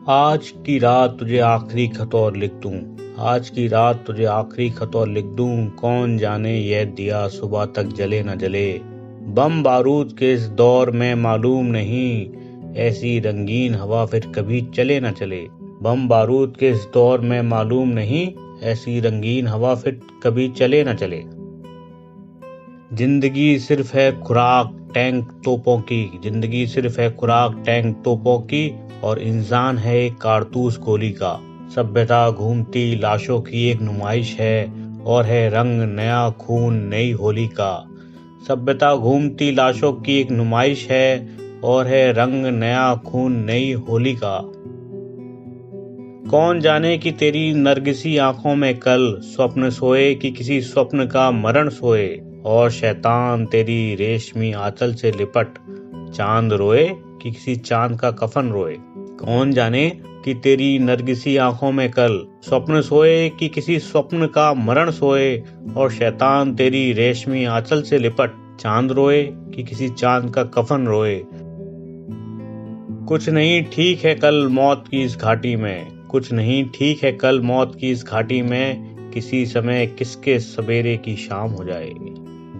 आज की रात तुझे आखिरी खत और लिख दूं। आज की रात तुझे आखिरी खत और लिख दूं। कौन जाने यह दिया सुबह तक जले न जले। बम बारूद के इस दौर में मालूम नहीं, ऐसी रंगीन हवा फिर कभी चले न चले। बम बारूद के इस दौर में मालूम नहीं, ऐसी रंगीन हवा फिर कभी चले न चले। जिंदगी सिर्फ है खुराक टैंक तोपों की। जिंदगी सिर्फ है खुराक टैंक तोपों की, और इंसान है एक कारतूस गोली का। सभ्यता घूमती लाशों की एक नुमाइश है, और है रंग नया खून नई होली का। सभ्यता घूमती लाशों की एक नुमाइश है, और है रंग नया खून नई होली का। कौन जाने कि तेरी नरगिसी आंखों में कल स्वप्न सोए कि किसी स्वप्न का मरण सोए। और शैतान तेरी रेशमी आंचल से लिपट चांद रोए कि किसी चांद का कफन रोए। कौन जाने कि तेरी नरगिसी आंखों में कल स्वप्न सोए कि किसी स्वप्न का मरण सोए। और शैतान तेरी रेशमी आंचल से लिपट चांद रोए कि किसी चांद का कफन रोए। कुछ नहीं ठीक है कल मौत की इस घाटी में। कुछ नहीं ठीक है कल मौत की इस घाटी में। किसी समय किसके सवेरे की शाम हो जाए।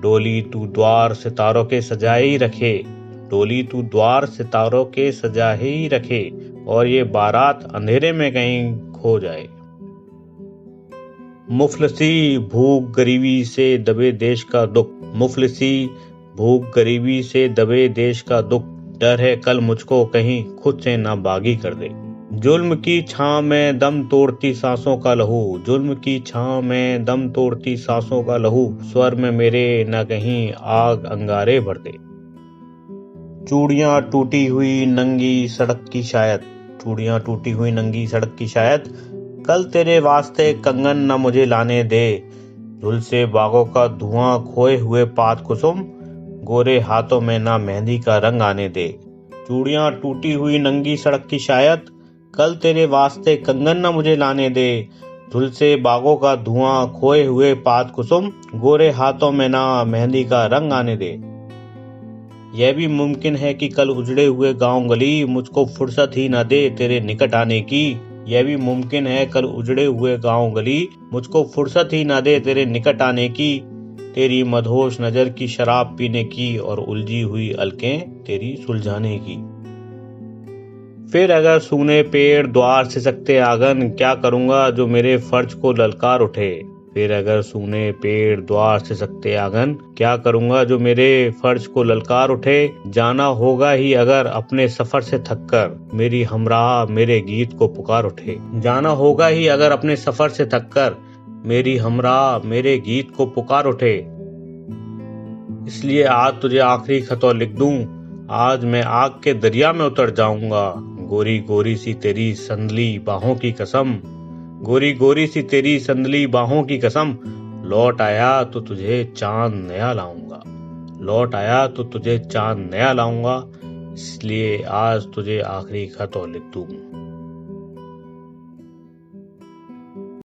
डोली तू द्वार सितारों के सजाए ही रखे। डोली तू द्वार सितारों के सजाए ही रखे, और ये बारात अंधेरे में कहीं खो जाए। मुफलिसी भूख गरीबी से दबे देश का दुख। मुफलिसी भूख गरीबी से दबे देश का दुख। डर है कल मुझको कहीं खुद से ना बागी कर दे। जुल्म की छांव में दम तोड़ती सांसों का लहू। जुल्म की छांव में दम तोड़ती सांसों का लहू। स्वर में मेरे न कहीं आग अंगारे भर दे। चूड़ियां टूटी हुई नंगी सड़क की शायद। चूड़ियां टूटी हुई नंगी सड़क की शायद। कल तेरे वास्ते कंगन न मुझे लाने दे। झुलसे बागों का धुआं खोए हुए पात कुसुम। गोरे हाथों में ना मेहंदी का रंग आने दे। चूड़ियां टूटी हुई नंगी सड़क की शायद। कल तेरे वास्ते कंगन न मुझे लाने दे। झुलसे बागों का धुआं खोए हुए पात कुसुम। गोरे हाथों में ना मेहंदी का रंग आने दे। यह भी मुमकिन है कि कल उजड़े हुए गांव गली मुझको फुर्सत ही न दे तेरे निकट आने की। यह भी मुमकिन है कल उजड़े हुए गांव गली मुझको फुर्सत ही न दे तेरे निकट आने की। तेरी मदहोश नजर की शराब पीने की, और उलझी हुई अलकें तेरी सुलझाने की। फिर अगर सूने पेड़ द्वार सिसकते आंगन, क्या करूंगा जो मेरे फर्ज को ललकार उठे। फिर अगर सूने पेड़ द्वार सिसकते आंगन, क्या करूंगा जो मेरे फर्ज को ललकार उठे। जाना होगा ही अगर अपने सफर से थककर, मेरी हमराह मेरे गीत को पुकार उठे। जाना होगा ही अगर अपने सफर से थककर, मेरी हमराह मेरे गीत को पुकार उठे। इसलिए आज तुझे आखिरी खत और लिख दूं। आज मैं आग के दरिया में उतर जाऊंगा। गोरी गोरी सी तेरी संदली बाहों की कसम। गोरी गोरी सी तेरी संदली बाहों की कसम। लौट आया तो तुझे चांद नया लाऊंगा। लौट आया तो तुझे चांद नया लाऊंगा। इसलिए आज तुझे आखिरी खत और लिख दूं।